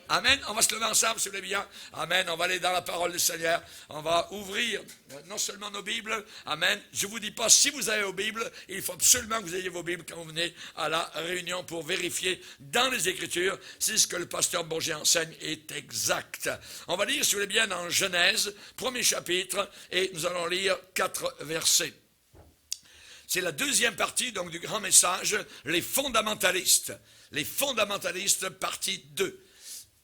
Amen. On va se lever ensemble, si vous voulez bien. Amen. On va aller dans la parole du Seigneur. On va ouvrir non seulement nos Bibles. Amen. Je ne vous dis pas si vous avez vos Bibles. Il faut absolument que vous ayez vos Bibles quand vous venez à la réunion pour vérifier dans les Écritures si ce que le pasteur Bourget enseigne est exact. On va lire, si vous voulez bien, dans Genèse, premier chapitre, et nous allons lire 4 versets. C'est la deuxième partie donc du grand message, les fondamentalistes. Les fondamentalistes, partie 2.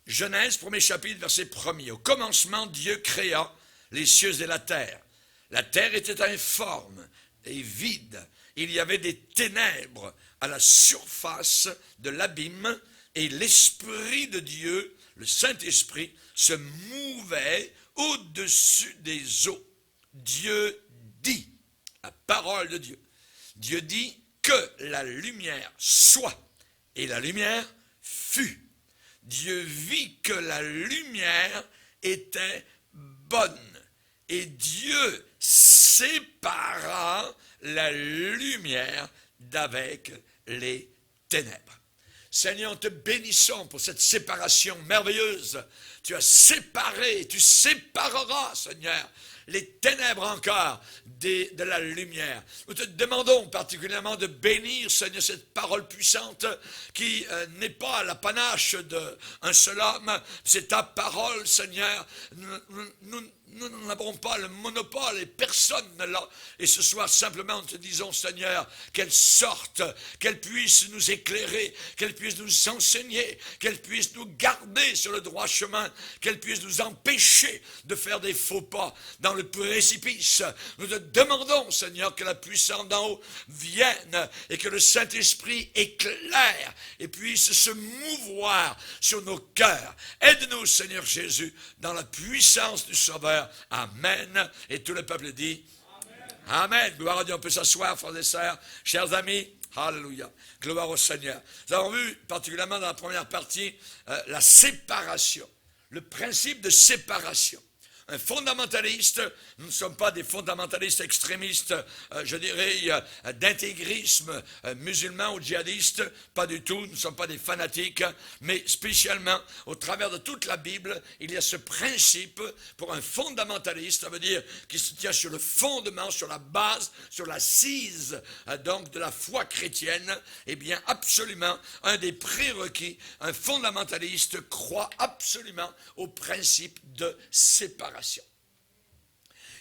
Genèse, premier chapitre, verset 1er. Au commencement, Dieu créa les cieux et la terre. La terre était informe et vide. Il y avait des ténèbres à la surface de l'abîme et l'Esprit de Dieu, le Saint-Esprit, se mouvait au-dessus des eaux. Dieu dit, la parole de Dieu. Dieu dit que la lumière soit, et la lumière fut. Dieu vit que la lumière était bonne, et Dieu sépara la lumière d'avec les ténèbres. Seigneur, te bénissons pour cette séparation merveilleuse. Tu as séparé, tu sépareras, Seigneur, les ténèbres encore de la lumière. Nous te demandons particulièrement de bénir, Seigneur, cette parole puissante qui n'est pas l'apanage d'un seul homme. C'est ta parole, Seigneur. Nous n'avons pas le monopole et personne ne l'a. Et ce soir, simplement, nous te disons, Seigneur, qu'elle sorte, qu'elle puisse nous éclairer, qu'elle puisse nous enseigner, qu'elle puisse nous garder sur le droit chemin, qu'elle puisse nous empêcher de faire des faux pas dans le précipice. Nous te demandons, Seigneur, que la puissance d'en haut vienne et que le Saint-Esprit éclaire et puisse se mouvoir sur nos cœurs. Aide-nous, Seigneur Jésus, dans la puissance du Sauveur. Amen. Et tout le peuple dit Amen. Amen. Gloire à Dieu. On peut s'asseoir, frères et sœurs, chers amis. Alléluia. Gloire au Seigneur. Nous avons vu, particulièrement dans la première partie, la séparation. Le principe de séparation. Un fondamentaliste, nous ne sommes pas des fondamentalistes extrémistes, je dirais, d'intégrisme musulman ou djihadiste, pas du tout, nous ne sommes pas des fanatiques, mais spécialement, au travers de toute la Bible, il y a ce principe pour un fondamentaliste, ça veut dire qu'il se tient sur le fondement, sur la base, sur l'assise, donc de la foi chrétienne, eh bien absolument, un des prérequis, un fondamentaliste croit absolument au principe de séparation.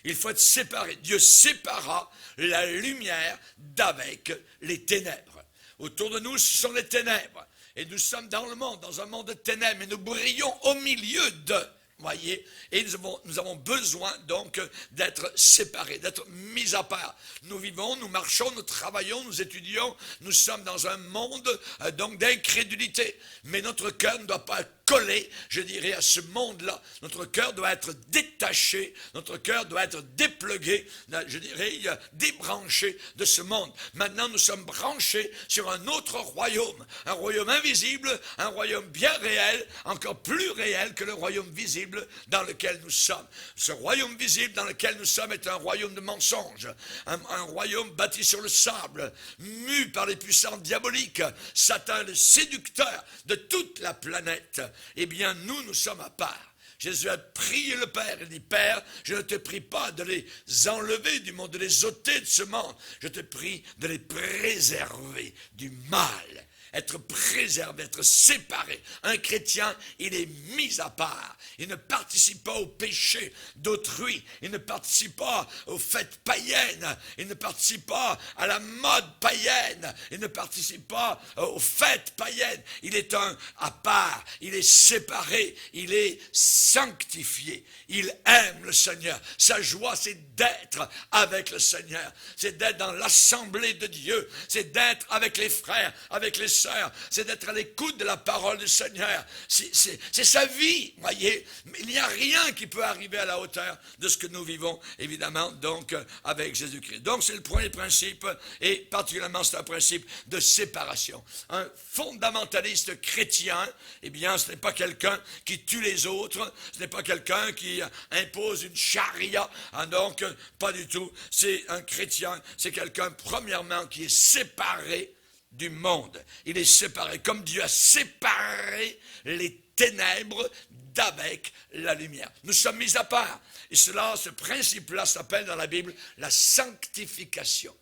Il faut être séparé. Dieu sépara la lumière d'avec les ténèbres. Autour de nous, ce sont les ténèbres. Et nous sommes dans le monde, dans un monde de ténèbres, et nous brillons au milieu de. Voyez, et nous avons besoin donc d'être séparés, d'être mis à part. Nous vivons, nous marchons, nous travaillons, nous étudions, nous sommes dans un monde donc d'incrédulité. Mais notre cœur ne doit pas collé, je dirais, à ce monde-là. Notre cœur doit être détaché, notre cœur doit être déplugué, je dirais, débranché de ce monde. Maintenant, nous sommes branchés sur un autre royaume, un royaume invisible, un royaume bien réel, encore plus réel que le royaume visible dans lequel nous sommes. Ce royaume visible dans lequel nous sommes est un royaume de mensonges, un royaume bâti sur le sable, mu par les puissances diaboliques, Satan le séducteur de toute la planète. Eh bien, nous sommes à part. Jésus a prié le Père. Il dit, Père, je ne te prie pas de les enlever du monde, de les ôter de ce monde. Je te prie de les préserver du mal. Être préservé, être séparé. Un chrétien, il est mis à part. Il ne participe pas au péché d'autrui. Il ne participe pas aux fêtes païennes. Il ne participe pas à la mode païenne. Il ne participe pas aux fêtes païennes. Il est un à part. Il est séparé. Il est sanctifié. Il aime le Seigneur. Sa joie, c'est d'être avec le Seigneur. C'est d'être dans l'assemblée de Dieu. C'est d'être avec les frères, avec les sœurs, c'est d'être à l'écoute de la parole du Seigneur. C'est sa vie, voyez. Il n'y a rien qui peut arriver à la hauteur de ce que nous vivons, évidemment, donc, avec Jésus-Christ. Donc, c'est le premier principe, et particulièrement, c'est un principe de séparation. Un fondamentaliste chrétien, eh bien, ce n'est pas quelqu'un qui tue les autres, ce n'est pas quelqu'un qui impose une charia, donc, pas du tout. C'est un chrétien, c'est quelqu'un, premièrement, qui est séparé du monde. Il est séparé, comme Dieu a séparé les ténèbres d'avec la lumière. Nous sommes mis à part. Et ce principe-là s'appelle dans la Bible la sanctification.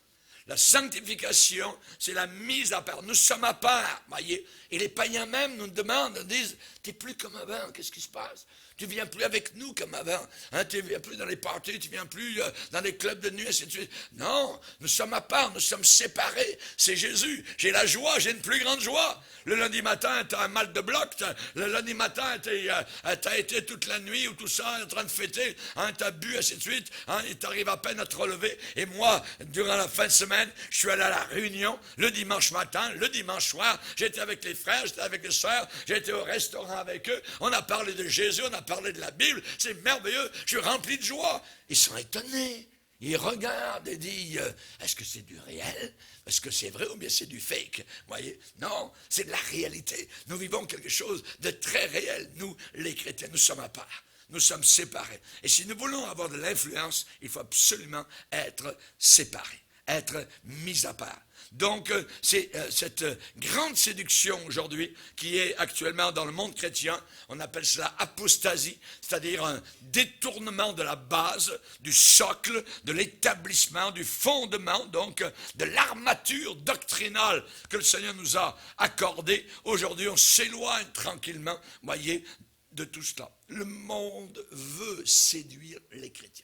La sanctification, c'est la mise à part. Nous sommes à part, voyez. Et les païens même nous demandent, nous disent, tu n'es plus comme avant, qu'est-ce qui se passe? Tu ne viens plus avec nous comme avant. Hein, tu ne viens plus dans les parties, tu ne viens plus dans les clubs de nuit, ainsi de suite. Non, nous sommes à part, nous sommes séparés. C'est Jésus. J'ai la joie, j'ai une plus grande joie. Le lundi matin, tu as un mal de bloc. Le lundi matin, tu as été toute la nuit ou tout ça, en train de fêter. Hein, tu as bu, ainsi de suite. Hein, et tu arrives à peine à te relever. Et moi, durant la fin de semaine, je suis allé à la réunion le dimanche matin, le dimanche soir. J'étais avec les frères, j'étais avec les sœurs. J'étais au restaurant avec eux. On a parlé de Jésus, on a parlé de la Bible. C'est merveilleux. Je suis rempli de joie. Ils sont étonnés. Ils regardent et disent, est-ce que c'est du réel? Est-ce que c'est vrai ou bien c'est du fake? Vous voyez? Non, c'est de la réalité. Nous vivons quelque chose de très réel. Nous, les chrétiens, nous sommes à part. Nous sommes séparés. Et si nous voulons avoir de l'influence, il faut absolument être séparés, être mis à part. Donc, c'est cette grande séduction aujourd'hui qui est actuellement dans le monde chrétien, on appelle cela apostasie, c'est-à-dire un détournement de la base, du socle, de l'établissement, du fondement, donc de l'armature doctrinale que le Seigneur nous a accordée. Aujourd'hui, on s'éloigne tranquillement, voyez, de tout cela. Le monde veut séduire les chrétiens.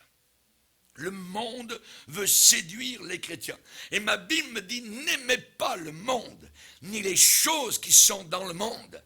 Le monde veut séduire les chrétiens. Et ma Bible me dit, n'aimez pas le monde, ni les choses qui sont dans le monde.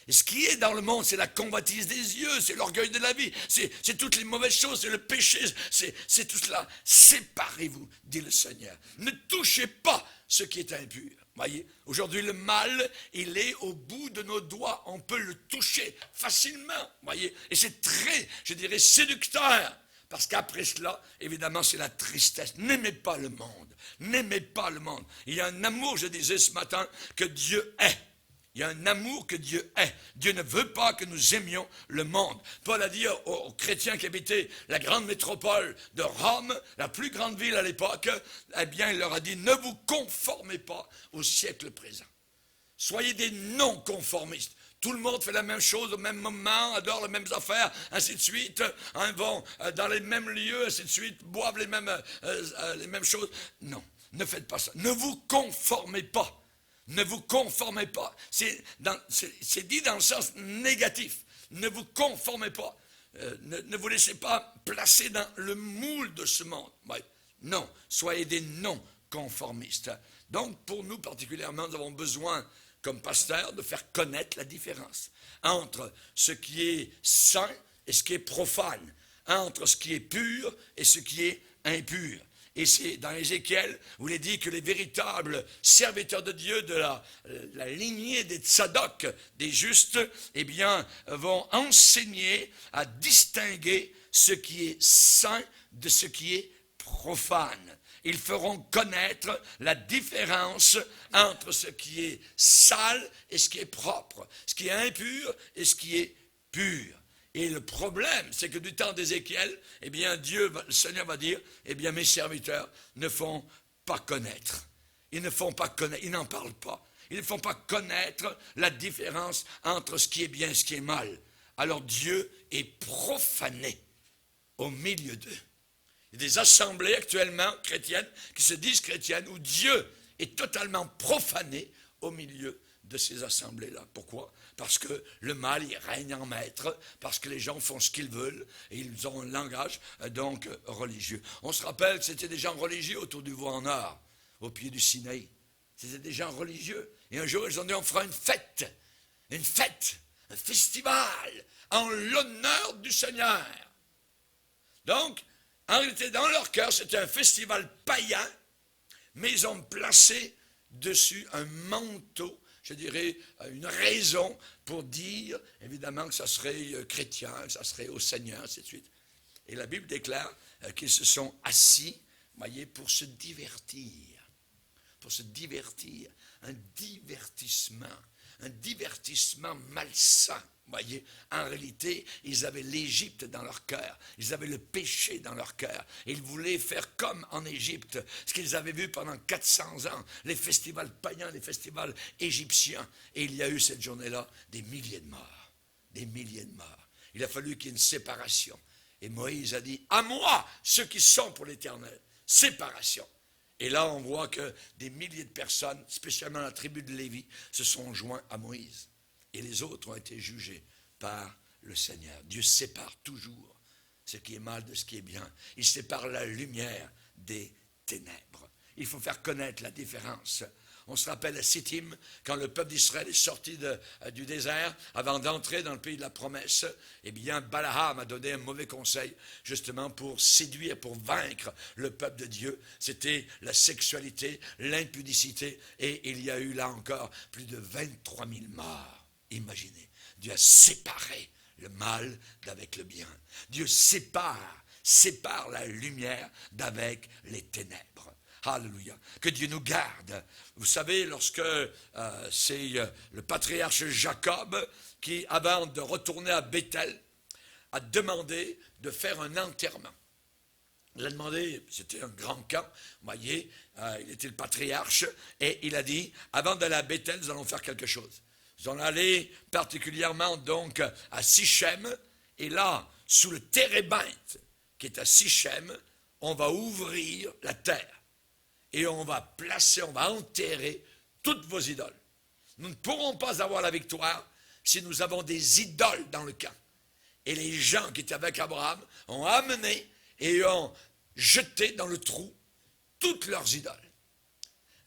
Et ce qui est dans le monde, c'est la convoitise des yeux, c'est l'orgueil de la vie, c'est toutes les mauvaises choses, c'est le péché, c'est tout cela. Séparez-vous, dit le Seigneur. Ne touchez pas ce qui est impur. Voyez, aujourd'hui le mal, il est au bout de nos doigts, on peut le toucher facilement, voyez, et c'est très, je dirais, séducteur. Parce qu'après cela, évidemment, c'est la tristesse. N'aimez pas le monde. N'aimez pas le monde. Il y a un amour, je disais ce matin, que Dieu est. Il y a un amour que Dieu est. Dieu ne veut pas que nous aimions le monde. Paul a dit aux chrétiens qui habitaient la grande métropole de Rome, la plus grande ville à l'époque, eh bien, il leur a dit, ne vous conformez pas au siècle présent. Soyez des non-conformistes. Tout le monde fait la même chose au même moment, adore les mêmes affaires, ainsi de suite, hein, vont dans les mêmes lieux, ainsi de suite, boivent les mêmes choses. Non, ne faites pas ça. Ne vous conformez pas. Ne vous conformez pas. C'est dit dans le sens négatif. Ne vous conformez pas. Ne vous laissez pas placer dans le moule de ce monde. Ouais. Non, soyez des non-conformistes. Donc, pour nous particulièrement, nous avons besoin, comme pasteur, de faire connaître la différence entre ce qui est saint et ce qui est profane, entre ce qui est pur et ce qui est impur. Et c'est dans Ézéchiel où il est dit que les véritables serviteurs de Dieu de la lignée des Tsadok, des justes, eh bien, vont enseigner à distinguer ce qui est saint de ce qui est profane. Ils feront connaître la différence entre ce qui est sale et ce qui est propre, ce qui est impur et ce qui est pur. Et le problème, c'est que du temps d'Ézéchiel, eh bien, le Seigneur va dire, eh bien, mes serviteurs ne font pas connaître. Ils ne font pas connaître, ils n'en parlent pas. Ils ne font pas connaître la différence entre ce qui est bien et ce qui est mal. Alors Dieu est profané au milieu d'eux. Il y a des assemblées actuellement chrétiennes qui se disent chrétiennes où Dieu est totalement profané au milieu de ces assemblées-là. Pourquoi? Parce que le mal, il règne en maître, parce que les gens font ce qu'ils veulent, et ils ont un langage donc religieux. On se rappelle que c'était des gens religieux autour du veau en or, au pied du Sinaï. C'était des gens religieux. Et un jour, ils ont dit, on fera une fête, un festival, en l'honneur du Seigneur. Donc, en réalité, dans leur cœur, c'était un festival païen, mais ils ont placé dessus un manteau, je dirais, une raison pour dire, évidemment, que ça serait chrétien, que ça serait au Seigneur, ainsi de suite. Et la Bible déclare qu'ils se sont assis, voyez, pour se divertir, pour se divertir. Un divertissement malsain. Voyez, en réalité, ils avaient l'Égypte dans leur cœur. Ils avaient le péché dans leur cœur. Ils voulaient faire comme en Égypte, ce qu'ils avaient vu pendant 400 ans, les festivals païens, les festivals égyptiens. Et il y a eu cette journée-là des milliers de morts. Des milliers de morts. Il a fallu qu'il y ait une séparation. Et Moïse a dit, à moi, ceux qui sont pour l'Éternel. Séparation. Et là, on voit que des milliers de personnes, spécialement la tribu de Lévi, se sont joints à Moïse. Et les autres ont été jugés par le Seigneur. Dieu sépare toujours ce qui est mal de ce qui est bien. Il sépare la lumière des ténèbres. Il faut faire connaître la différence. On se rappelle à Sittim, quand le peuple d'Israël est sorti du désert, avant d'entrer dans le pays de la promesse, eh bien, Balaam a donné un mauvais conseil, justement pour séduire, pour vaincre le peuple de Dieu. C'était la sexualité, l'impudicité, et il y a eu là encore plus de 23 000 morts. Imaginez, Dieu a séparé le mal d'avec le bien. Dieu sépare la lumière d'avec les ténèbres. Alléluia. Que Dieu nous garde. Vous savez, lorsque c'est le patriarche Jacob qui, avant de retourner à Béthel, a demandé de faire un enterrement. Il a demandé, c'était un grand camp, vous voyez, il était le patriarche, et il a dit, avant d'aller à Béthel, nous allons faire quelque chose. Nous allons aller particulièrement donc à Sichem, et là, sous le térébinthe qui est à Sichem, on va ouvrir la terre, et on va enterrer toutes vos idoles. Nous ne pourrons pas avoir la victoire si nous avons des idoles dans le camp. Et les gens qui étaient avec Abraham ont amené et ont jeté dans le trou toutes leurs idoles.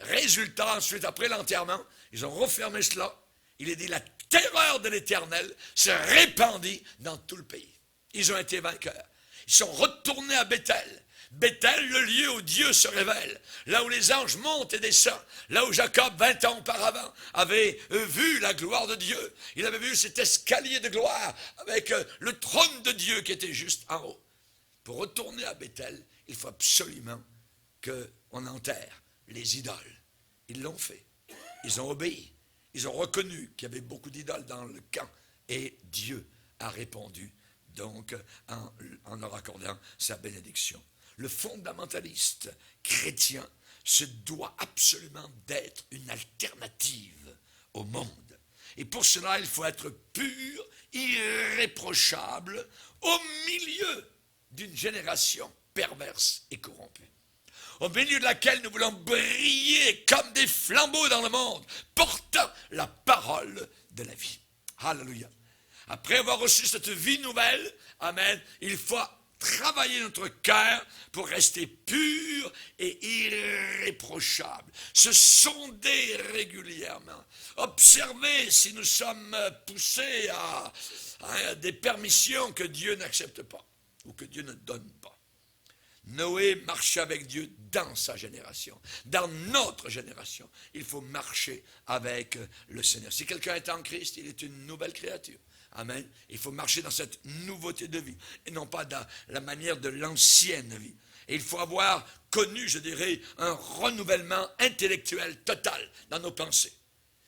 Résultat, ensuite, après l'enterrement, ils ont refermé cela. Il est dit, la terreur de l'Éternel se répandit dans tout le pays. Ils ont été vainqueurs. Ils sont retournés à Béthel. Béthel, le lieu où Dieu se révèle, là où les anges montent et descendent, là où Jacob, 20 ans auparavant, avait vu la gloire de Dieu. Il avait vu cet escalier de gloire avec le trône de Dieu qui était juste en haut. Pour retourner à Béthel, il faut absolument qu'on enterre les idoles. Ils l'ont fait. Ils ont obéi. Ils ont reconnu qu'il y avait beaucoup d'idoles dans le camp. Et Dieu a répondu, donc, en leur accordant sa bénédiction. Le fondamentaliste chrétien se doit absolument d'être une alternative au monde. Et pour cela, il faut être pur, irréprochable, au milieu d'une génération perverse et corrompue, au milieu de laquelle nous voulons briller comme des flambeaux dans le monde, portant la parole de la vie. Alléluia. Après avoir reçu cette vie nouvelle, amen, il faut travailler notre cœur pour rester pur et irréprochable. Se sonder régulièrement. Observer si nous sommes poussés à des permissions que Dieu n'accepte pas ou que Dieu ne donne pas. Noé marchait avec Dieu dans sa génération. Dans notre génération, il faut marcher avec le Seigneur. Si quelqu'un est en Christ, il est une nouvelle créature. Amen. Il faut marcher dans cette nouveauté de vie et non pas dans la manière de l'ancienne vie. Et il faut avoir connu, je dirais, un renouvellement intellectuel total dans nos pensées.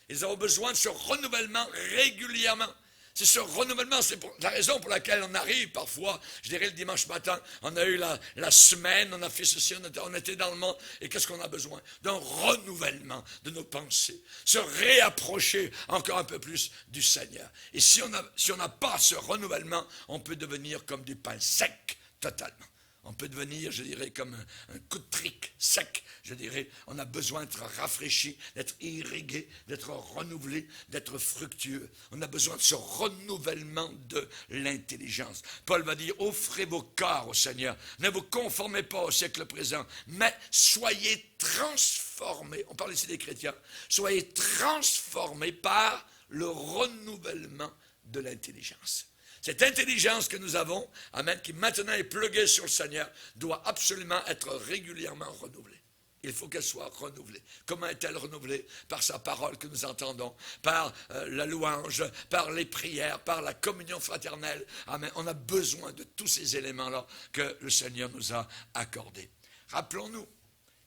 Ils ont besoin de ce renouvellement régulièrement. C'est ce renouvellement, c'est la raison pour laquelle on arrive parfois, je dirais le dimanche matin, on a eu la semaine, on a fait ceci, on était dans le monde, et qu'est-ce qu'on a besoin? D'un renouvellement de nos pensées, se réapprocher encore un peu plus du Seigneur. Et si on n'a pas ce renouvellement, on peut devenir comme du pain sec totalement. On peut devenir, je dirais, comme un coup de trique sec, je dirais. On a besoin d'être rafraîchi, d'être irrigué, d'être renouvelé, d'être fructueux. On a besoin de ce renouvellement de l'intelligence. Paul va dire, offrez vos corps au Seigneur. Ne vous conformez pas au siècle présent, mais soyez transformés. On parle ici des chrétiens. Soyez transformés par le renouvellement de l'intelligence. Cette intelligence que nous avons, amen, qui maintenant est pluguée sur le Seigneur, doit absolument être régulièrement renouvelée. Il faut qu'elle soit renouvelée. Comment est-elle renouvelée? Par sa parole que nous entendons, par la louange, par les prières, par la communion fraternelle. Amen. On a besoin de tous ces éléments-là que le Seigneur nous a accordés. Rappelons-nous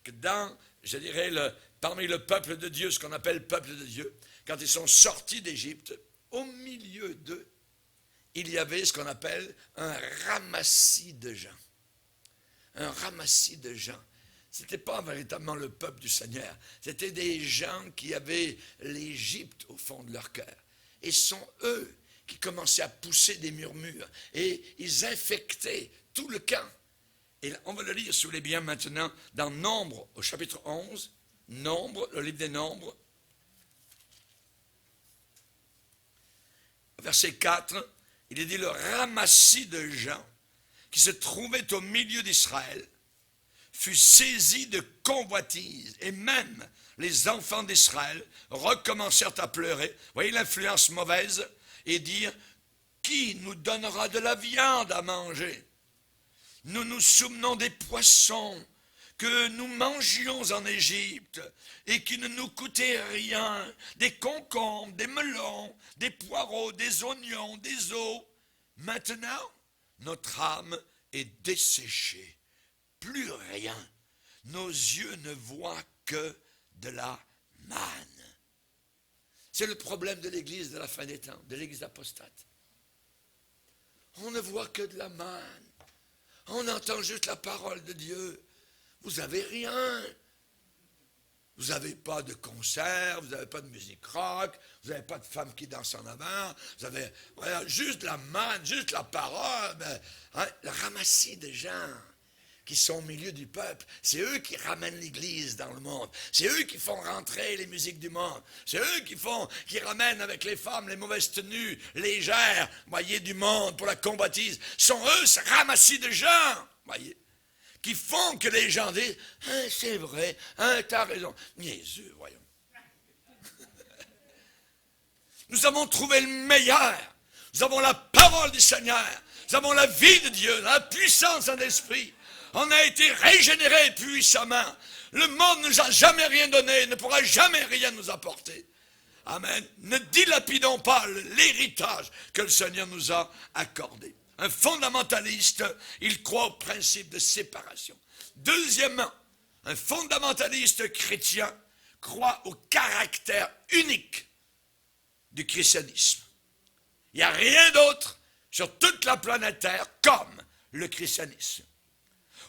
que dans, je dirais, parmi le peuple de Dieu, ce qu'on appelle le peuple de Dieu, quand ils sont sortis d'Égypte, au milieu d'eux, il y avait ce qu'on appelle un ramassis de gens. Un ramassis de gens. Ce n'était pas véritablement le peuple du Seigneur. C'était des gens qui avaient l'Égypte au fond de leur cœur. Et ce sont eux qui commençaient à pousser des murmures. Et ils infectaient tout le camp. Et on va le lire, si vous voulez bien, maintenant, dans Nombre, au chapitre 11. Nombre, le livre des Nombres. Verset 4, il est dit, le ramassis de gens qui se trouvaient au milieu d'Israël fut saisi de convoitise, et même les enfants d'Israël recommencèrent à pleurer. Voyez l'influence mauvaise, et dire, qui nous donnera de la viande à manger? Nous nous souvenons des poissons que nous mangions en Égypte et qui ne nous coûtaient rien, des concombres, des melons, des poireaux, des oignons, des os. Maintenant, notre âme est desséchée, plus rien. Nos yeux ne voient que de la manne. C'est le problème de l'Église de la fin des temps, de l'Église apostate. On ne voit que de la manne. On entend juste la parole de Dieu. Vous n'avez rien. Vous n'avez pas de concert, vous n'avez pas de musique rock, vous n'avez pas de femmes qui dansent en avant, vous avez juste la manne, juste la parole, le ramassis de gens qui sont au milieu du peuple. C'est eux qui ramènent l'Église dans le monde. C'est eux qui font rentrer les musiques du monde. C'est eux qui ramènent avec les femmes les mauvaises tenues légères, voyez, du monde pour la combattise. Ce sont eux, ce ramassis de gens, voyez, qui font que les gens disent, hein, c'est vrai, hein, t'as raison. Niaiseux, voyons. Nous avons trouvé le meilleur. Nous avons la parole du Seigneur. Nous avons la vie de Dieu, la puissance en esprit. On a été régénérés puissamment. Le monde ne nous a jamais rien donné, ne pourra jamais rien nous apporter. Amen. Ne dilapidons pas l'héritage que le Seigneur nous a accordé. Un fondamentaliste, il croit au principe de séparation. Deuxièmement, un fondamentaliste chrétien croit au caractère unique du christianisme. Il n'y a rien d'autre sur toute la planète Terre comme le christianisme.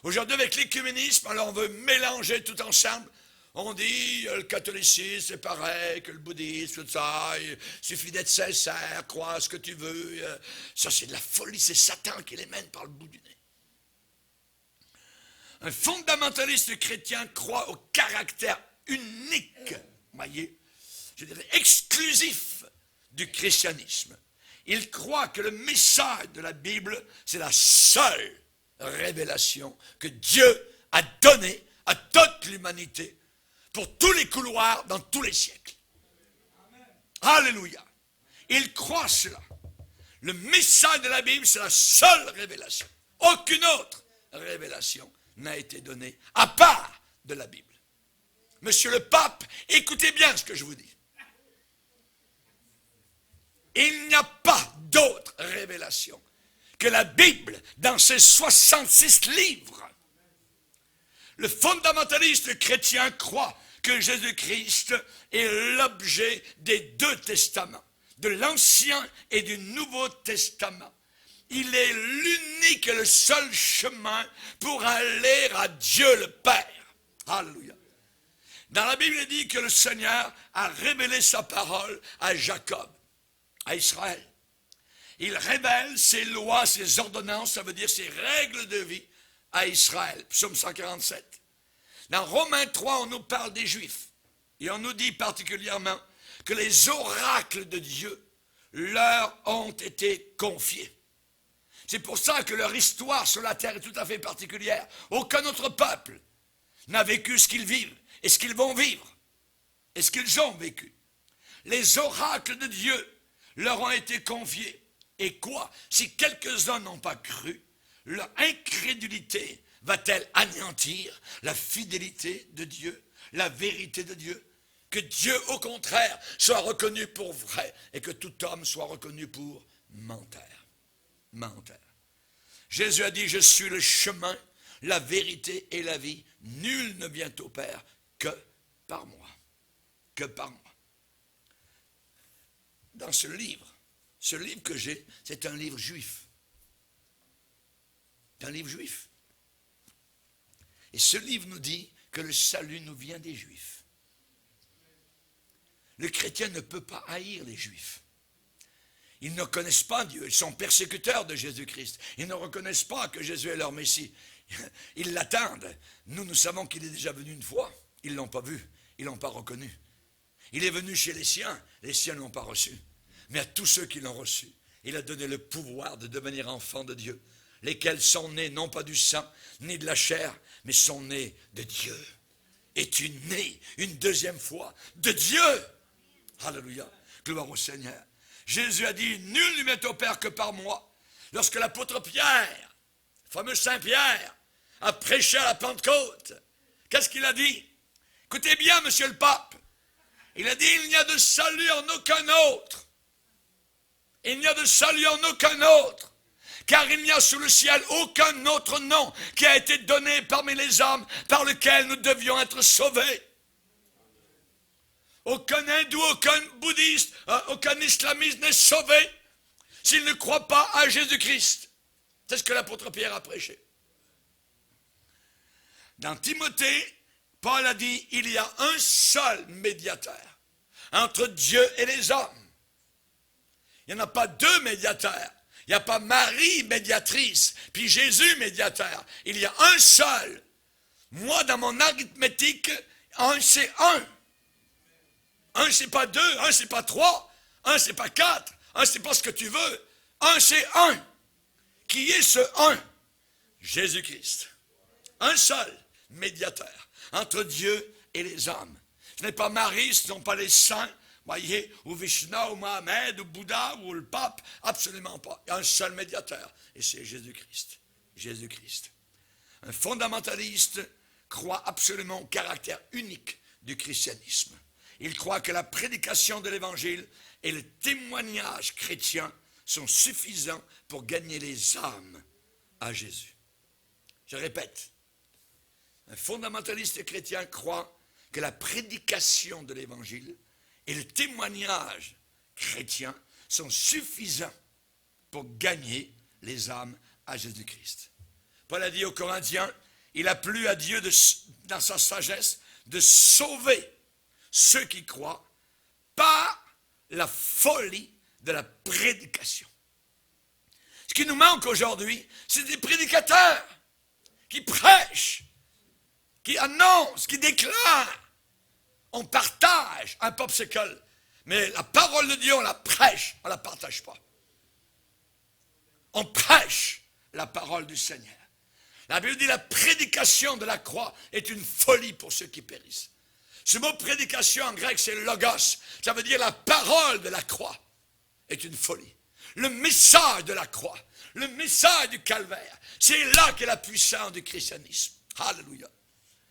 Aujourd'hui, avec l'écuménisme, alors on veut mélanger tout ensemble. On dit le catholicisme, c'est pareil que le bouddhisme, tout ça. Il suffit d'être sincère, croire ce que tu veux. Ça, c'est de la folie. C'est Satan qui les mène par le bout du nez. Un fondamentaliste chrétien croit au caractère unique, voyez, je dirais exclusif du christianisme. Il croit que le message de la Bible, c'est la seule révélation que Dieu a donnée à toute l'humanité pour tous les couloirs dans tous les siècles. Amen. Alléluia. Il croit cela. Le message de la Bible, c'est la seule révélation. Aucune autre révélation n'a été donnée à part de la Bible. Monsieur le pape, écoutez bien ce que je vous dis. Il n'y a pas d'autre révélation que la Bible dans ses 66 livres. Le fondamentaliste chrétien croit que Jésus-Christ est l'objet des deux testaments, de l'Ancien et du Nouveau Testament. Il est l'unique et le seul chemin pour aller à Dieu le Père. Alléluia. Dans la Bible, il dit que le Seigneur a révélé sa parole à Jacob, à Israël. Il révèle ses lois, ses ordonnances, ça veut dire ses règles de vie à Israël. Psaume 147. Dans Romains 3, on nous parle des Juifs. Et on nous dit particulièrement que les oracles de Dieu leur ont été confiés. C'est pour ça que leur histoire sur la terre est tout à fait particulière. Aucun autre peuple n'a vécu ce qu'ils vivent et ce qu'ils vont vivre et ce qu'ils ont vécu. Les oracles de Dieu leur ont été confiés. Et quoi? Si quelques-uns n'ont pas cru, leur incrédulité va-t-elle anéantir la fidélité de Dieu, la vérité de Dieu? Que Dieu, au contraire, soit reconnu pour vrai et que tout homme soit reconnu pour menteur. Menteur. Jésus a dit, je suis le chemin, la vérité et la vie. Nul ne vient au Père que par moi. que par moi. Dans ce livre que j'ai, c'est un livre juif. C'est un livre juif. Et ce livre nous dit que le salut nous vient des Juifs. Le chrétien ne peut pas haïr les Juifs. Ils ne connaissent pas Dieu, ils sont persécuteurs de Jésus-Christ. Ils ne reconnaissent pas que Jésus est leur Messie. Ils l'attendent. Nous savons qu'il est déjà venu une fois. Ils ne l'ont pas vu, ils ne l'ont pas reconnu. Il est venu chez les siens ne l'ont pas reçu. Mais à tous ceux qui l'ont reçu, il a donné le pouvoir de devenir enfants de Dieu, lesquels sont nés non pas du sang, ni de la chair, mais sont nés de Dieu. Es-tu né une deuxième fois de Dieu? Alléluia, gloire au Seigneur. Jésus a dit, nul ne vient au Père que par moi. Lorsque l'apôtre Pierre, le fameux Saint Pierre, a prêché à la Pentecôte, qu'est-ce qu'il a dit? Écoutez bien, monsieur le pape. Il a dit, il n'y a de salut en aucun autre. Il n'y a de salut en aucun autre. Car il n'y a sous le ciel aucun autre nom qui a été donné parmi les hommes par lequel nous devions être sauvés. Aucun hindou, aucun bouddhiste, aucun islamiste n'est sauvé s'il ne croit pas à Jésus-Christ. C'est ce que l'apôtre Pierre a prêché. Dans Timothée, Paul a dit, il y a un seul médiateur entre Dieu et les hommes. Il n'y en a pas deux médiateurs. Il n'y a pas Marie médiatrice, puis Jésus médiateur. Il y a un seul. Moi, dans mon arithmétique, un c'est un. Un c'est pas deux, un c'est pas trois, un c'est pas quatre, un c'est pas ce que tu veux. Un c'est un. Qui est ce un? Jésus-Christ. Un seul médiateur entre Dieu et les hommes. Ce n'est pas Marie, ce ne sont pas les saints, voyez, ou Vishnu, ou Mohamed, ou Bouddha, ou le pape, absolument pas. Il y a un seul médiateur, et c'est Jésus-Christ. Jésus-Christ. Un fondamentaliste croit absolument au caractère unique du christianisme. Il croit que la prédication de l'Évangile et le témoignage chrétien sont suffisants pour gagner les âmes à Jésus. Je répète, un fondamentaliste chrétien croit que la prédication de l'Évangile et le témoignage chrétien sont suffisants pour gagner les âmes à Jésus-Christ. Paul a dit aux Corinthiens, il a plu à Dieu dans sa sagesse de sauver ceux qui croient par la folie de la prédication. Ce qui nous manque aujourd'hui, c'est des prédicateurs qui prêchent, qui annoncent, qui déclarent. On partage un popsicle, mais la parole de Dieu, on la prêche, on ne la partage pas. On prêche la parole du Seigneur. La Bible dit la prédication de la croix est une folie pour ceux qui périssent. Ce mot prédication en grec, c'est logos. Ça veut dire la parole de la croix est une folie. Le message de la croix, le message du calvaire, c'est là qu'est la puissance du christianisme. Alléluia.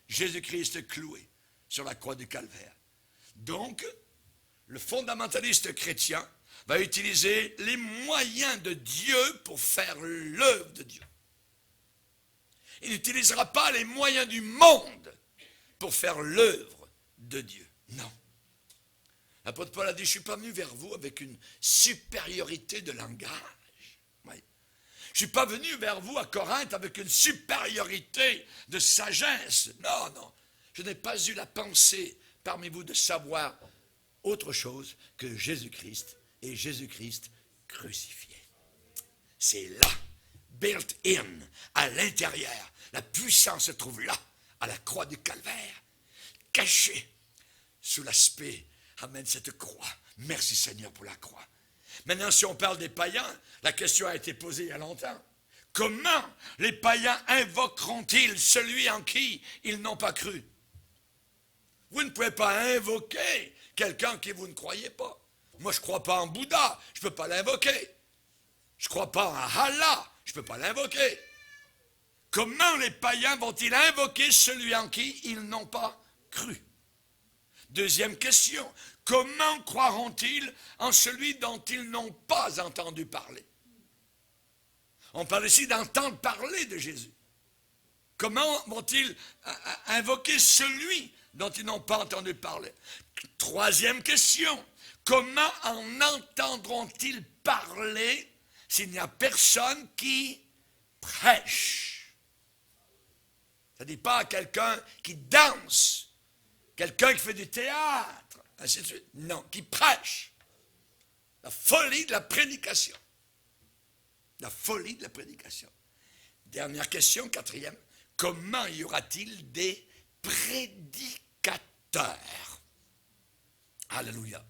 Jésus-Christ cloué sur la croix du calvaire. Donc, le fondamentaliste chrétien va utiliser les moyens de Dieu pour faire l'œuvre de Dieu. Il n'utilisera pas les moyens du monde pour faire l'œuvre de Dieu. Non. L'apôtre Paul a dit, je ne suis pas venu vers vous avec une supériorité de langage. Oui. Je ne suis pas venu vers vous à Corinthe avec une supériorité de sagesse. Non, non. Je n'ai pas eu la pensée parmi vous de savoir autre chose que Jésus-Christ et Jésus-Christ crucifié. C'est là, built in, à l'intérieur. La puissance se trouve là, à la croix du calvaire, cachée sous l'aspect, amen, cette croix. Merci Seigneur pour la croix. Maintenant, si on parle des païens, la question a été posée il y a longtemps. Comment les païens invoqueront-ils celui en qui ils n'ont pas cru? Vous ne pouvez pas invoquer quelqu'un qui vous ne croyez pas. Moi, je ne crois pas en Bouddha, je ne peux pas l'invoquer. Je ne crois pas en Allah, je ne peux pas l'invoquer. Comment les païens vont-ils invoquer celui en qui ils n'ont pas cru? Deuxième question, comment croiront-ils en celui dont ils n'ont pas entendu parler? On parle ici d'entendre parler de Jésus. Comment vont-ils invoquer celui dont ils n'ont pas entendu parler? Troisième question. Comment en entendront-ils parler s'il n'y a personne qui prêche? Ça ne dit pas à quelqu'un qui danse, quelqu'un qui fait du théâtre, ainsi de suite. Non, qui prêche. La folie de la prédication. La folie de la prédication. Dernière question, quatrième. Comment y aura-t-il des prédicateurs? Alléluia.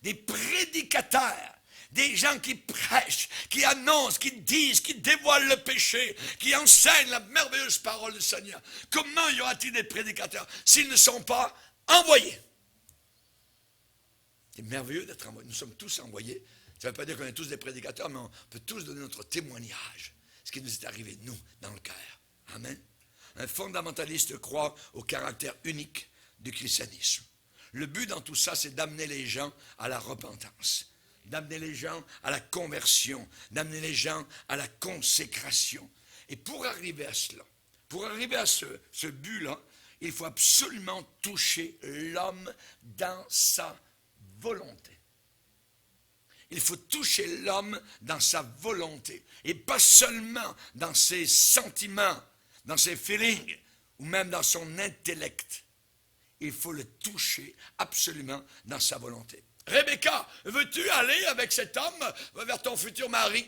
Des prédicateurs. Des gens qui prêchent, qui annoncent, qui disent, qui dévoilent le péché, qui enseignent la merveilleuse parole du Seigneur. Comment y aura-t-il des prédicateurs s'ils ne sont pas envoyés? C'est merveilleux d'être envoyés. Nous sommes tous envoyés. Ça ne veut pas dire qu'on est tous des prédicateurs, mais on peut tous donner notre témoignage. Ce qui nous est arrivé, nous, dans le cœur. Amen. Un fondamentaliste croit au caractère unique du christianisme. Le but dans tout ça, c'est d'amener les gens à la repentance, d'amener les gens à la conversion, d'amener les gens à la consécration. Et pour arriver à cela, pour arriver à ce but-là, il faut absolument toucher l'homme dans sa volonté. Il faut toucher l'homme dans sa volonté, et pas seulement dans ses sentiments, dans ses feelings, ou même dans son intellect. Il faut le toucher absolument dans sa volonté. Rebecca, veux-tu aller avec cet homme vers ton futur mari?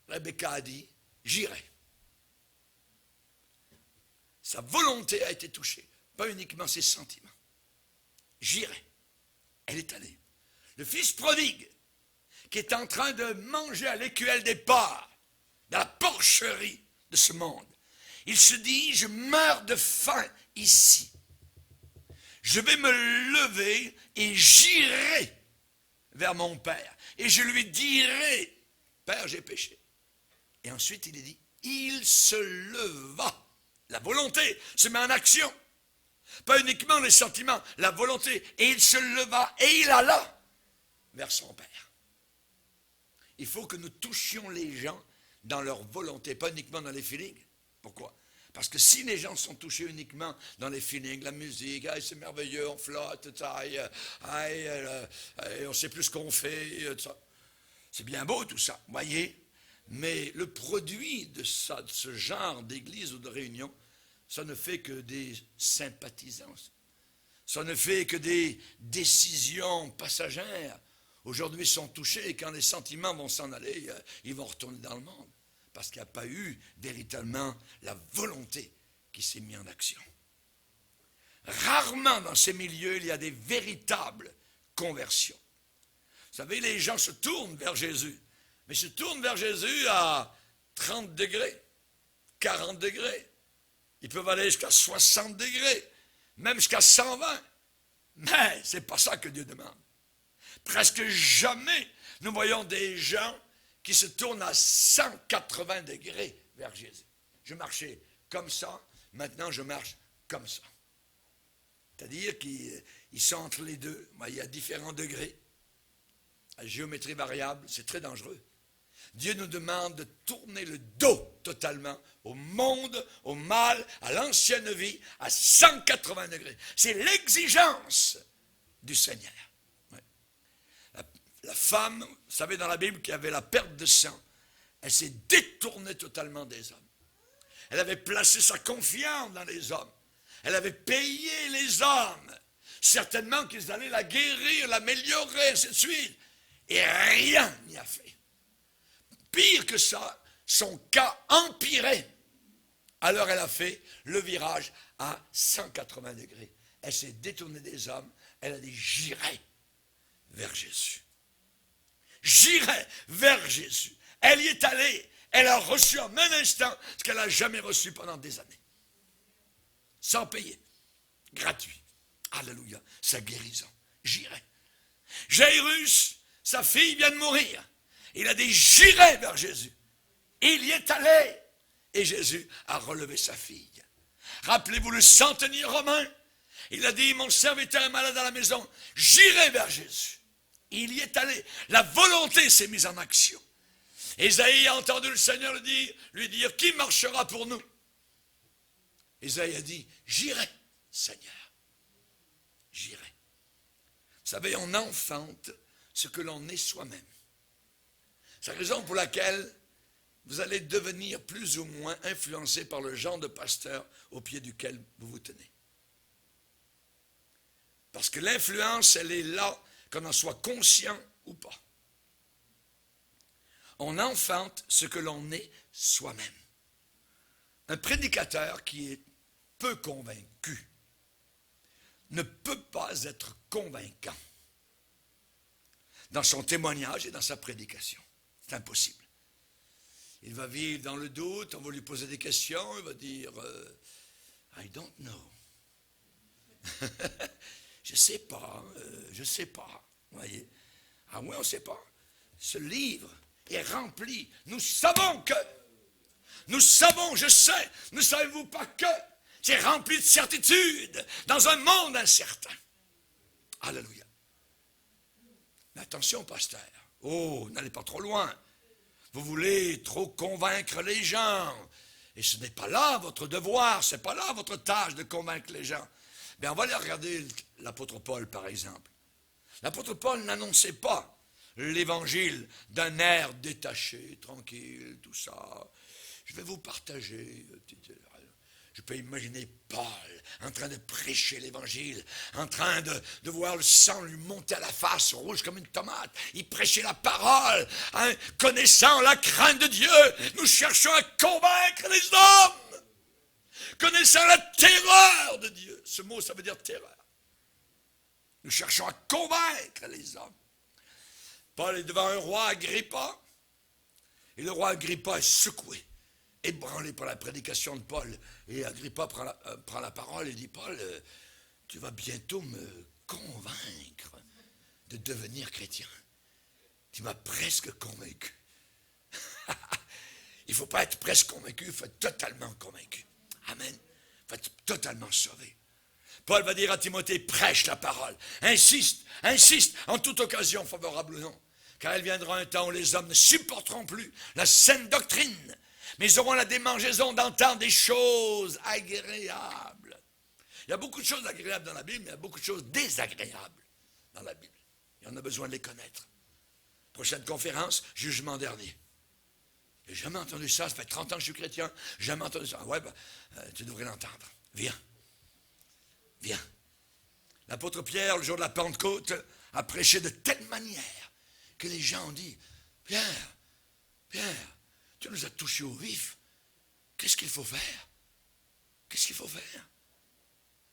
Rebecca a dit, j'irai. Sa volonté a été touchée, pas uniquement ses sentiments. J'irai. Elle est allée. Le fils prodigue, qui est en train de manger à l'écuelle des porcs, dans la porcherie de ce monde, il se dit, je meurs de faim ici. Je vais me lever et j'irai vers mon père. Et je lui dirai, Père, j'ai péché. Et ensuite, il est dit, il se leva. La volonté se met en action. Pas uniquement les sentiments, la volonté. Et il se leva et il alla vers son père. Il faut que nous touchions les gens dans leur volonté, pas uniquement dans les feelings. Pourquoi? Parce que si les gens sont touchés uniquement dans les feelings, la musique, c'est merveilleux, on flotte, tout ça, on ne sait plus ce qu'on fait, tout ça. C'est bien beau tout ça, voyez. Mais le produit de ça, de ce genre d'église ou de réunion, ça ne fait que des sympathisants. Ça ne fait que des décisions passagères. Aujourd'hui, ils sont touchés et quand les sentiments vont s'en aller, ils vont retourner dans le monde. Parce qu'il n'y a pas eu véritablement la volonté qui s'est mise en action. Rarement dans ces milieux, il y a des véritables conversions. Vous savez, les gens se tournent vers Jésus, mais se tournent vers Jésus à 30 degrés, 40 degrés. Ils peuvent aller jusqu'à 60 degrés, même jusqu'à 120. Mais ce n'est pas ça que Dieu demande. Presque jamais nous voyons des gens qui se tournent à 180 degrés vers Jésus. Je marchais comme ça, maintenant je marche comme ça. C'est-à-dire qu'ils sont entre les deux. Il y a différents degrés. La géométrie variable, c'est très dangereux. Dieu nous demande de tourner le dos totalement au monde, au mal, à l'ancienne vie, à 180 degrés. C'est l'exigence du Seigneur. La femme, vous savez dans la Bible, qui avait la perte de sang, elle s'est détournée totalement des hommes. Elle avait placé sa confiance dans les hommes. Elle avait payé les hommes. Certainement qu'ils allaient la guérir, l'améliorer, ainsi de suite. Et rien n'y a fait. Pire que ça, son cas empirait. Alors elle a fait le virage à 180 degrés. Elle s'est détournée des hommes. Elle a dit, j'irai vers Jésus. J'irai vers Jésus. Elle y est allée. Elle a reçu en un instant ce qu'elle n'a jamais reçu pendant des années. Sans payer. Gratuit. Alléluia. Sa guérison. J'irai. Jairus, sa fille vient de mourir. Il a dit, j'irai vers Jésus. Il y est allé. Et Jésus a relevé sa fille. Rappelez-vous le centenier romain. Il a dit, mon serviteur est malade à la maison. J'irai vers Jésus. Il y est allé. La volonté s'est mise en action. Ésaïe a entendu le Seigneur lui dire, qui marchera pour nous? Ésaïe a dit, j'irai, Seigneur. J'irai. savez, on enfante ce que l'on est soi-même. C'est la raison pour laquelle vous allez devenir plus ou moins influencé par le genre de pasteur au pied duquel vous vous tenez. Parce que l'influence, elle est là, qu'on en soit conscient ou pas. On enfante ce que l'on est soi-même. Un prédicateur qui est peu convaincu ne peut pas être convaincant dans son témoignage et dans sa prédication. C'est impossible. Il va vivre dans le doute, on va lui poser des questions, il va dire I don't know. Je sais pas, vous voyez. Ah oui, on ne sait pas. Ce livre est rempli. Nous savons, je sais, ne savez-vous pas que c'est rempli de certitude dans un monde incertain. Alléluia. Mais attention, pasteur. Oh, n'allez pas trop loin. Vous voulez trop convaincre les gens. Et ce n'est pas là votre devoir, ce n'est pas là votre tâche de convaincre les gens. Bien, on va aller regarder l'apôtre Paul, par exemple. L'apôtre Paul n'annonçait pas l'évangile d'un air détaché, tranquille, tout ça. Je vais vous partager. Je peux imaginer Paul en train de prêcher l'évangile, en train de voir le sang lui monter à la face, rouge comme une tomate. Il prêchait la parole, hein, connaissant la crainte de Dieu. Nous cherchons à convaincre les hommes, connaissant la terreur de Dieu. Ce mot, ça veut dire terreur. Nous cherchons à convaincre les hommes. Paul est devant un roi Agrippa, et le roi Agrippa est secoué, ébranlé par la prédication de Paul. Et Agrippa prend la parole et dit, Paul, tu vas bientôt me convaincre de devenir chrétien. Tu m'as presque convaincu. Il ne faut pas être presque convaincu, il faut être totalement convaincu. Amen. Il faut être totalement sauvé. Paul va dire à Timothée, prêche la parole. Insiste en toute occasion favorable ou non. Car il viendra un temps où les hommes ne supporteront plus la saine doctrine, mais ils auront la démangeaison d'entendre des choses agréables. Il y a beaucoup de choses agréables dans la Bible, mais il y a beaucoup de choses désagréables dans la Bible. Et on a besoin de les connaître. Prochaine conférence, jugement dernier. J'ai jamais entendu ça, ça fait 30 ans que je suis chrétien, jamais entendu ça. Ouais, tu devrais l'entendre. Viens. L'apôtre Pierre, le jour de la Pentecôte, a prêché de telle manière que les gens ont dit, Pierre, tu nous as touchés au vif. Qu'est-ce qu'il faut faire?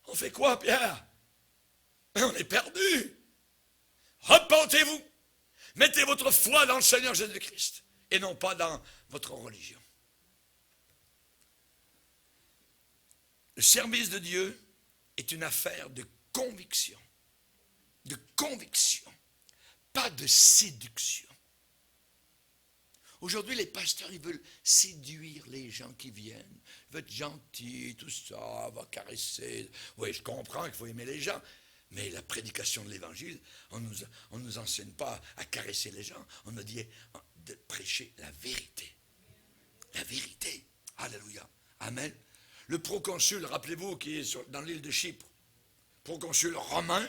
On fait quoi, Pierre? On est perdu. Repentez-vous. Mettez votre foi dans le Seigneur Jésus-Christ et non pas dans votre religion. Le service de Dieu est une affaire de conviction. De conviction. Pas de séduction. Aujourd'hui, les pasteurs, ils veulent séduire les gens qui viennent. Ils veulent être gentils, tout ça, va caresser. Oui, je comprends qu'il faut aimer les gens. Mais la prédication de l'Évangile, on ne nous enseigne pas à caresser les gens. On nous dit de prêcher la vérité. La vérité. Alléluia. Amen. Le proconsul, rappelez-vous, qui est dans l'île de Chypre, proconsul romain,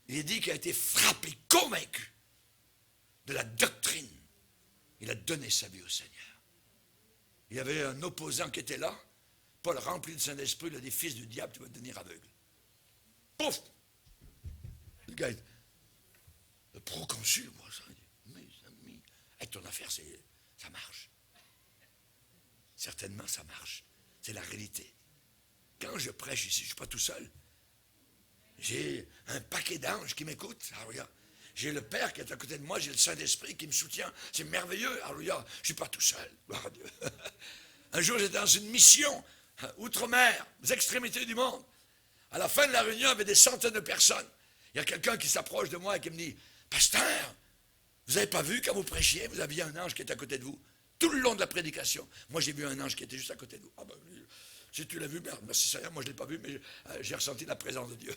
il dit qu'il a été frappé, convaincu de la doctrine. Il a donné sa vie au Seigneur. Il y avait un opposant qui était là. Paul, rempli de Saint-Esprit, il a dit, fils du diable, tu vas devenir aveugle. Pouf! Le gars, le proconsul, moi, ça, il dit, mes amis, avec ton affaire, ça marche. Certainement, ça marche. C'est la réalité. Quand je prêche ici, je ne suis pas tout seul. J'ai un paquet d'anges qui m'écoutent. Alléluia. J'ai le Père qui est à côté de moi, j'ai le Saint-Esprit qui me soutient. C'est merveilleux. Alléluia. Je ne suis pas tout seul. Gloire à Dieu. Un jour, j'étais dans une mission, outre-mer, aux extrémités du monde. À la fin de la réunion, il y avait des centaines de personnes. Il y a quelqu'un qui s'approche de moi et qui me dit, Pasteur, vous n'avez pas vu quand vous prêchiez, vous aviez un ange qui était à côté de vous. Tout le long de la prédication. Moi, j'ai vu un ange qui était juste à côté de vous. Ah ben, si tu l'as vu, merci Seigneur, moi je ne l'ai pas vu, mais j'ai ressenti la présence de Dieu.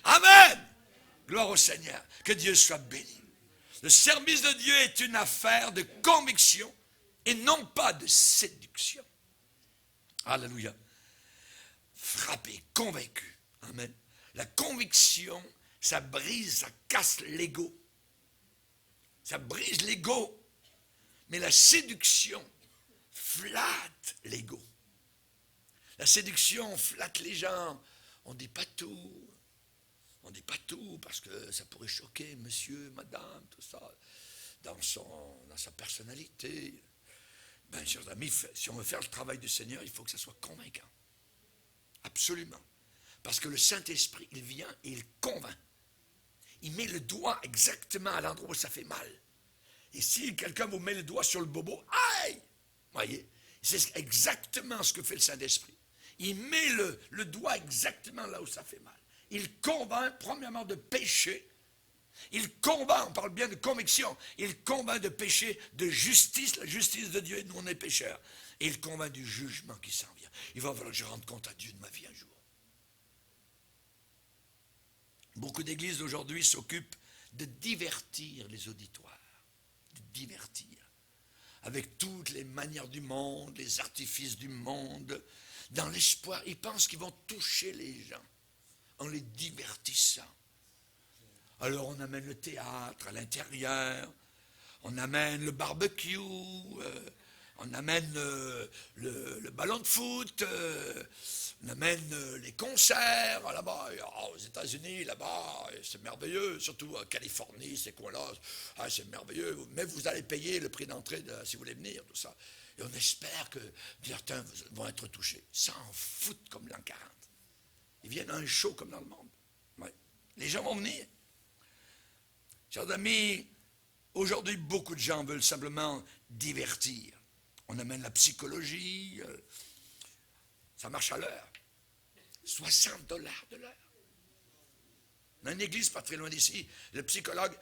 Amen! Gloire au Seigneur. Que Dieu soit béni. Le service de Dieu est une affaire de conviction et non pas de séduction. Alléluia. Frappé, convaincu. Amen. La conviction, ça brise, ça casse l'ego. Ça brise l'ego. Mais la séduction flatte l'ego. La séduction flatte les gens. On ne dit pas tout. On ne dit pas tout parce que ça pourrait choquer monsieur, madame, tout ça, dans sa personnalité. Ben, chers amis, si on veut faire le travail du Seigneur, il faut que ça soit convaincant. Absolument. Parce que le Saint-Esprit, il vient et il convainc. Il met le doigt exactement à l'endroit où ça fait mal. Et si quelqu'un vous met le doigt sur le bobo, aïe! Voyez, c'est exactement ce que fait le Saint-Esprit. Il met le doigt exactement là où ça fait mal. Il convainc, premièrement, de péché. Il convainc, on parle bien de conviction, il convainc de péché, de justice, la justice de Dieu, et nous on est pécheurs. Et il convainc du jugement qui s'en vient. Il va falloir que je rende compte à Dieu de ma vie un jour. Beaucoup d'églises d'aujourd'hui s'occupent de divertir les auditoires. De divertir. Avec toutes les manières du monde, les artifices du monde, dans l'espoir, ils pensent qu'ils vont toucher les gens en les divertissant. Alors on amène le théâtre à l'intérieur, on amène le barbecue, on amène le ballon de foot, on amène les concerts là-bas, aux États-Unis, là-bas, c'est merveilleux, surtout en Californie, ces coins-là, c'est merveilleux, mais vous allez payer le prix d'entrée si vous voulez venir, tout ça. Et on espère que certains vont être touchés. S'en foutent comme l'an 40. Ils viennent à un show comme dans le monde. Ouais. Les gens vont venir. Chers amis, aujourd'hui, beaucoup de gens veulent simplement divertir. On amène la psychologie, ça marche à l'heure. 60 $ de l'heure. On a une église pas très loin d'ici, le psychologue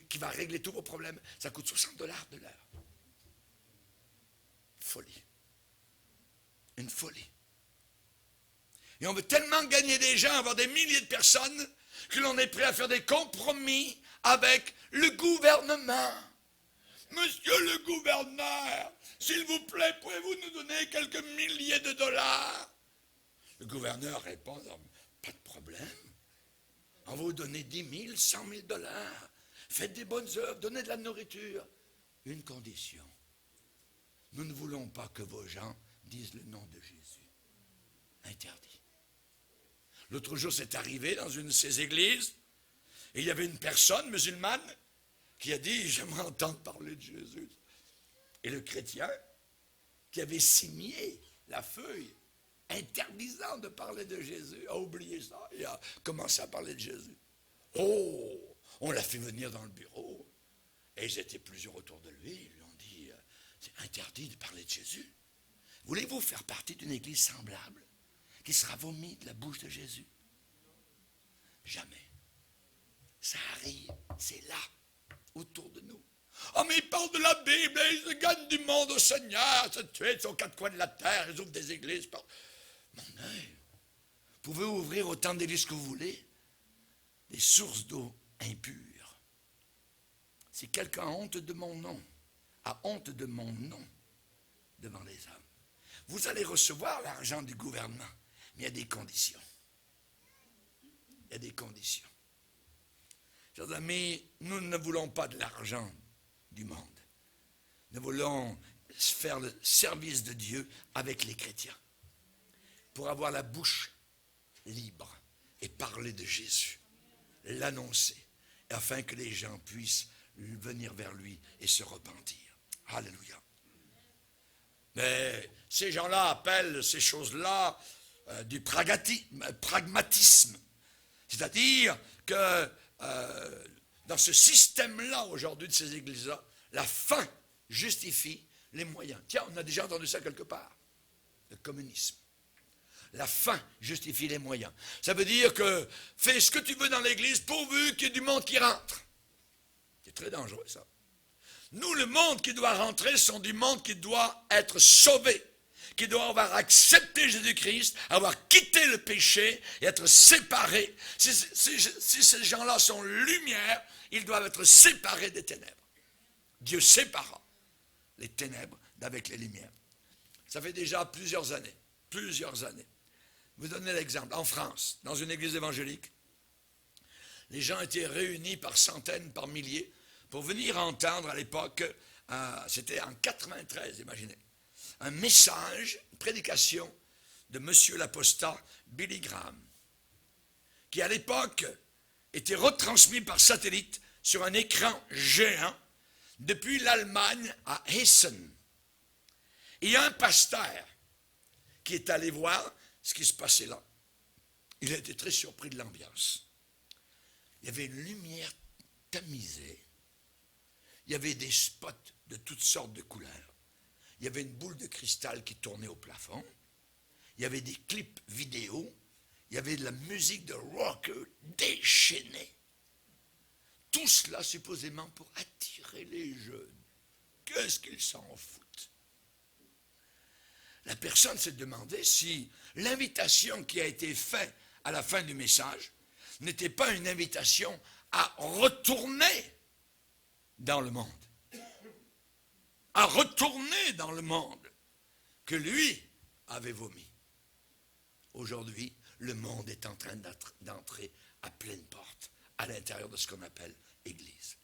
qui va régler tous vos problèmes, ça coûte 60 $ de l'heure. Folie. Une folie. Et on veut tellement gagner des gens, avoir des milliers de personnes, que l'on est prêt à faire des compromis avec le gouvernement. Monsieur le gouverneur, s'il vous plaît, pouvez-vous nous donner quelques milliers de dollars? Le gouverneur répond, pas de problème. On va vous donner 10 000, 100 000 $. Faites des bonnes œuvres, donnez de la nourriture. Une condition. Nous ne voulons pas que vos gens disent le nom de Jésus. Interdit. L'autre jour, c'est arrivé dans une de ces églises, et il y avait une personne musulmane qui a dit, j'aimerais entendre parler de Jésus. Et le chrétien, qui avait signé la feuille interdisant de parler de Jésus, a oublié ça et a commencé à parler de Jésus. Oh, on l'a fait venir dans le bureau, et ils étaient plusieurs autour de lui, ils lui ont dit, c'est interdit de parler de Jésus. Voulez-vous faire partie d'une église semblable qui sera vomi de la bouche de Jésus? Jamais. Ça arrive, c'est là, autour de nous. Oh, mais ils parlent de la Bible, ils se gagnent du monde au Seigneur, se tuent sur 4 coins de la terre, ils ouvrent des églises. Mon œil, vous pouvez ouvrir autant d'églises que vous voulez, des sources d'eau impures. Si quelqu'un a honte de mon nom, a honte de mon nom devant les hommes, vous allez recevoir l'argent du gouvernement, mais il y a des conditions. Il y a des conditions. Chers amis, nous ne voulons pas de l'argent du monde. Nous voulons faire le service de Dieu avec les chrétiens pour avoir la bouche libre et parler de Jésus, l'annoncer, afin que les gens puissent venir vers lui et se repentir. Alléluia. Mais ces gens-là appellent ces choses-là du pragmatisme. C'est-à-dire que dans ce système-là aujourd'hui de ces églises-là, la fin justifie les moyens. Tiens, on a déjà entendu ça quelque part. Le communisme. La fin justifie les moyens. Ça veut dire que fais ce que tu veux dans l'église pourvu qu'il y ait du monde qui rentre. C'est très dangereux ça. Nous, le monde qui doit rentrer, sont du monde qui doit être sauvé, qui doit avoir accepté Jésus-Christ, avoir quitté le péché et être séparé. Si ces gens-là sont lumière, ils doivent être séparés des ténèbres. Dieu sépara les ténèbres d'avec les lumières. Ça fait déjà plusieurs années. Vous donnez l'exemple. En France, dans une église évangélique, Les gens étaient réunis par centaines, par milliers, pour venir entendre à l'époque, c'était en 93, imaginez, un message, une prédication de monsieur l'apostat Billy Graham, qui à l'époque était retransmis par satellite sur un écran géant depuis l'Allemagne à Hessen. Il y a un pasteur qui est allé voir ce qui se passait là. Il a été très surpris de l'ambiance. Il y avait une lumière tamisée. Il y avait des spots de toutes sortes de couleurs. Il y avait une boule de cristal qui tournait au plafond. Il y avait des clips vidéo. Il y avait de la musique de rocker déchaînée. Tout cela supposément pour attirer les jeunes. Qu'est-ce qu'ils s'en foutent? La personne s'est demandé si l'invitation qui a été faite à la fin du message n'était pas une invitation à retourner dans le monde. À retourner dans le monde que lui avait vomi. Aujourd'hui, le monde est en train d'entrer à pleine porte à l'intérieur de ce qu'on appelle Église.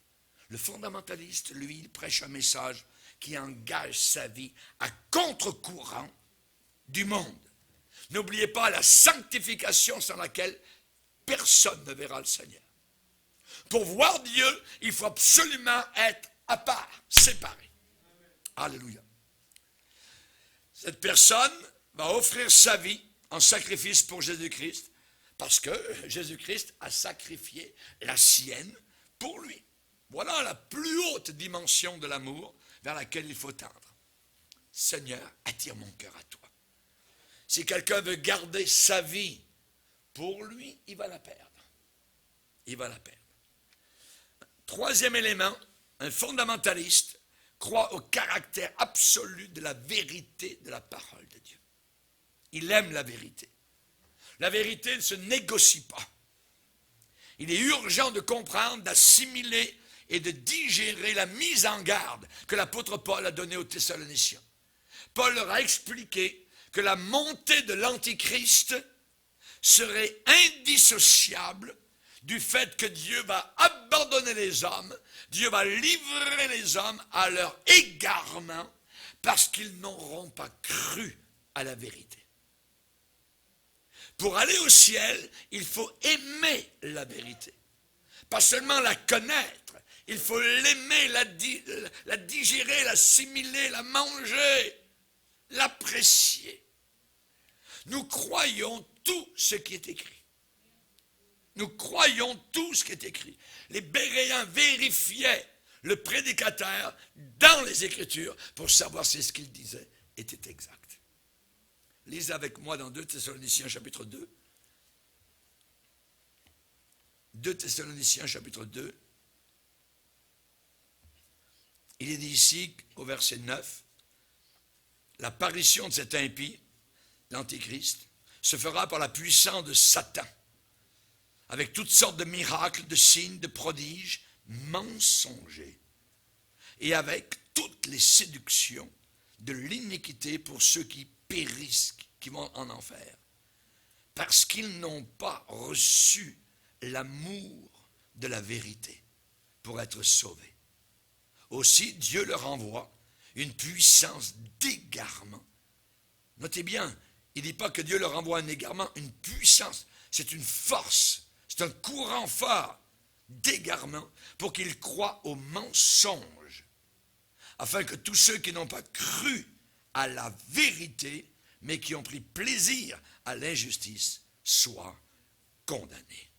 Le fondamentaliste, lui, il prêche un message qui engage sa vie à contre-courant du monde. N'oubliez pas la sanctification sans laquelle personne ne verra le Seigneur. Pour voir Dieu, il faut absolument être à part, séparé. Alléluia. Cette personne va offrir sa vie en sacrifice pour Jésus-Christ, parce que Jésus-Christ a sacrifié la sienne pour lui. Voilà la plus haute dimension de l'amour vers laquelle il faut tendre. Seigneur, attire mon cœur à toi. Si quelqu'un veut garder sa vie pour lui, il va la perdre. Il va la perdre. Troisième élément, un fondamentaliste croit au caractère absolu de la vérité de la parole de Dieu. Il aime la vérité. La vérité ne se négocie pas. Il est urgent de comprendre, d'assimiler et de digérer la mise en garde que l'apôtre Paul a donnée aux Thessaloniciens. Paul leur a expliqué que la montée de l'Antichrist serait indissociable du fait que Dieu va abandonner les hommes, Dieu va livrer les hommes à leur égarement parce qu'ils n'auront pas cru à la vérité. Pour aller au ciel, il faut aimer la vérité. Pas seulement la connaître, il faut l'aimer, la digérer, l'assimiler, la manger, l'apprécier. Nous croyons tout ce qui est écrit. Nous croyons tout ce qui est écrit. Les Béréens vérifiaient le prédicateur dans les Écritures pour savoir si ce qu'il disait était exact. Lisez avec moi dans 2 Thessaloniciens chapitre 2. 2 Thessaloniciens chapitre 2. Il est dit ici au verset 9, l'apparition de cet impie, l'Antichrist, se fera par la puissance de Satan, avec toutes sortes de miracles, de signes, de prodiges mensongers, et avec toutes les séductions de l'iniquité pour ceux qui périssent, qui vont en enfer, parce qu'ils n'ont pas reçu l'amour de la vérité pour être sauvés. Aussi, Dieu leur envoie une puissance d'égarement. Notez bien, il ne dit pas que Dieu leur envoie un égarement, une puissance, c'est une force, c'est un courant fort d'égarement pour qu'ils croient au mensonge, afin que tous ceux qui n'ont pas cru à la vérité, mais qui ont pris plaisir à l'injustice, soient condamnés.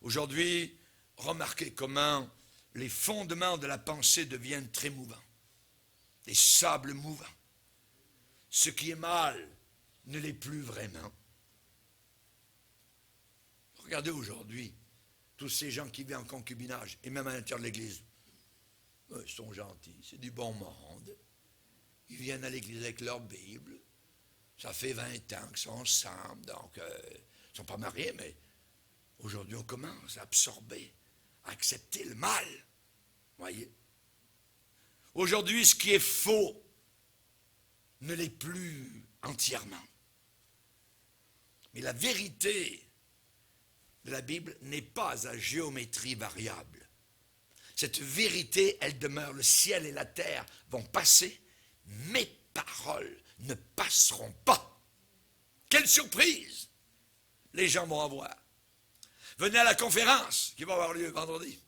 Aujourd'hui, remarquez comment les fondements de la pensée deviennent très mouvants, des sables mouvants. Ce qui est mal ne l'est plus vraiment. Regardez aujourd'hui, tous ces gens qui vivent en concubinage, et même à l'intérieur de l'Église, ils sont gentils, c'est du bon monde. Ils viennent à l'Église avec leur Bible. Ça fait 20 ans qu'ils sont ensemble, donc ils ne sont pas mariés, mais aujourd'hui on commence à absorber, à accepter le mal. Voyez? Aujourd'hui, ce qui est faux ne l'est plus entièrement. Mais la vérité de la Bible n'est pas à géométrie variable. Cette vérité, elle demeure. Le ciel et la terre vont passer. Mes paroles ne passeront pas. Quelle surprise les gens vont avoir. Venez à la conférence qui va avoir lieu vendredi.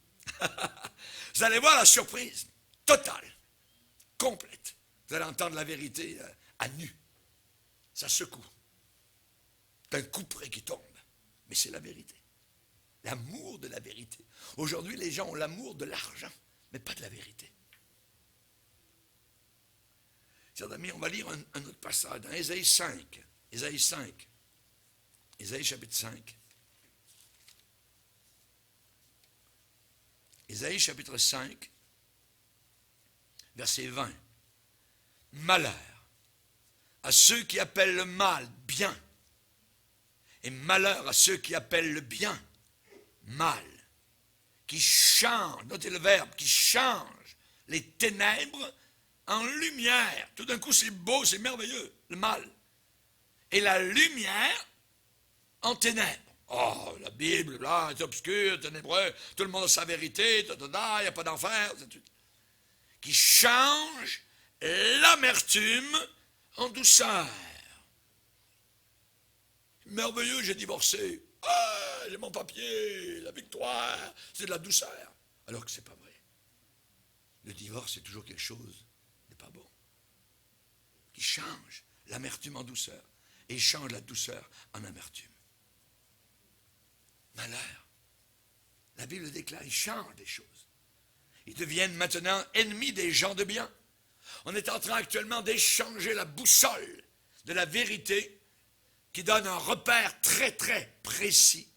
Vous allez voir la surprise totale, complète. Vous allez entendre la vérité à nu. Ça secoue. C'est un couperet qui tombe. Mais c'est la vérité. L'amour de la vérité. Aujourd'hui, les gens ont l'amour de l'argent, mais pas de la vérité. Chers amis, on va lire un autre passage dans Ésaïe 5. Ésaïe 5. Ésaïe chapitre 5. Ésaïe chapitre 5, verset 20. Malheur à ceux qui appellent le mal bien, et malheur à ceux qui appellent le bien mal, qui changent, notez le verbe, qui changent les ténèbres en lumière. Tout d'un coup, c'est beau, c'est merveilleux, le mal. Et la lumière en ténèbres. Oh, la Bible, là, est obscure, ténébreux, tout le monde a sa vérité, il n'y a pas d'enfer. Qui change l'amertume en douceur. Merveilleux, j'ai divorcé. Ah, j'ai mon papier, la victoire, c'est de la douceur. Alors que ce n'est pas vrai. Le divorce, c'est toujours quelque chose de pas bon. Qui change l'amertume en douceur et change la douceur en amertume. Malheur. La Bible déclare, ils changent des choses. Ils deviennent maintenant ennemis des gens de bien. On est en train actuellement d'échanger la boussole de la vérité qui donne un repère très très précis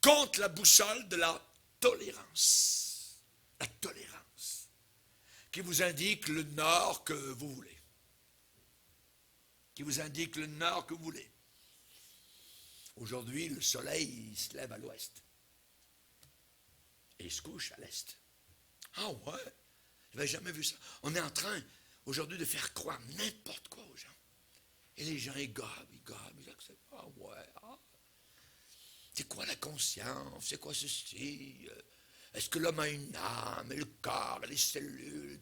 contre la boussole de la tolérance. La tolérance qui vous indique le nord que vous voulez. Qui vous indique le nord que vous voulez. Aujourd'hui, le soleil il se lève à l'ouest. Et il se couche à l'est. Ah ouais, je n'avais jamais vu ça. On est en train, aujourd'hui, de faire croire n'importe quoi aux gens. Et les gens, ils gabent, ils acceptent. Ah ouais, ah. C'est quoi la conscience? C'est quoi ceci? Est-ce que l'homme a une âme, et le corps, et les cellules,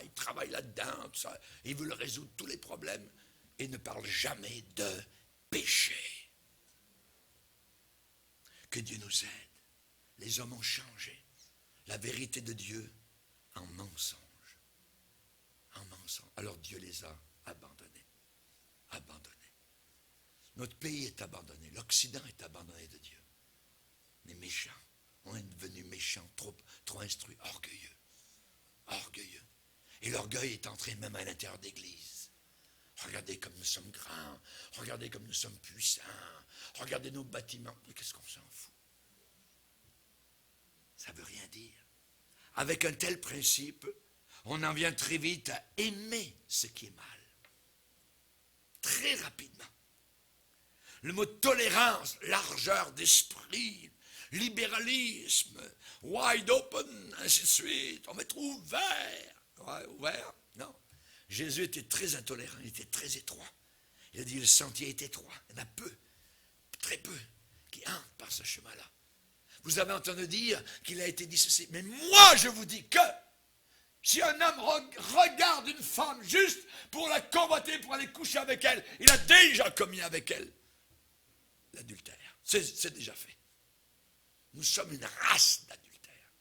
il travaille là-dedans, tout ça. Il veut résoudre tous les problèmes. Et ne parle jamais de péché. Que Dieu nous aide. Les hommes ont changé la vérité de Dieu en mensonge. En mensonge. Alors Dieu les a abandonnés. Abandonnés. Notre pays est abandonné. L'Occident est abandonné de Dieu. Les méchants. On est devenus méchants, trop instruits, orgueilleux. Orgueilleux. Et l'orgueil est entré même à l'intérieur d'Église. Regardez comme nous sommes grands. Regardez comme nous sommes puissants. Regardez nos bâtiments. Mais qu'est-ce qu'on s'en fout? Ça ne veut rien dire. Avec un tel principe, on en vient très vite à aimer ce qui est mal. Très rapidement. Le mot tolérance, largeur d'esprit, libéralisme, wide open, ainsi de suite. On va être ouvert. Ouais, ouvert? Non. Jésus était très intolérant, il était très étroit. Il a dit le sentier est étroit. Il y en a peu, très peu, qui entrent par ce chemin-là. Vous avez entendu dire qu'il a été dissocié. Mais moi, je vous dis que si un homme regarde une femme juste pour la convoiter, pour aller coucher avec elle, il a déjà commis avec elle l'adultère. C'est déjà fait. Nous sommes une race d'adultère.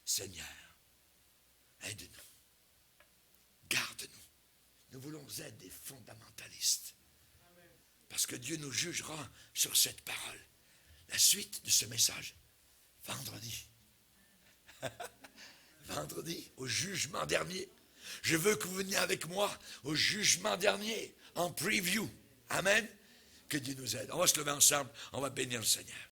Seigneur, aide-nous. Garde-nous. Nous voulons être des fondamentalistes. Parce que Dieu nous jugera sur cette parole. La suite de ce message, vendredi. Vendredi, au jugement dernier. Je veux que vous veniez avec moi au jugement dernier, en preview. Amen. Que Dieu nous aide. On va se lever ensemble, on va bénir le Seigneur.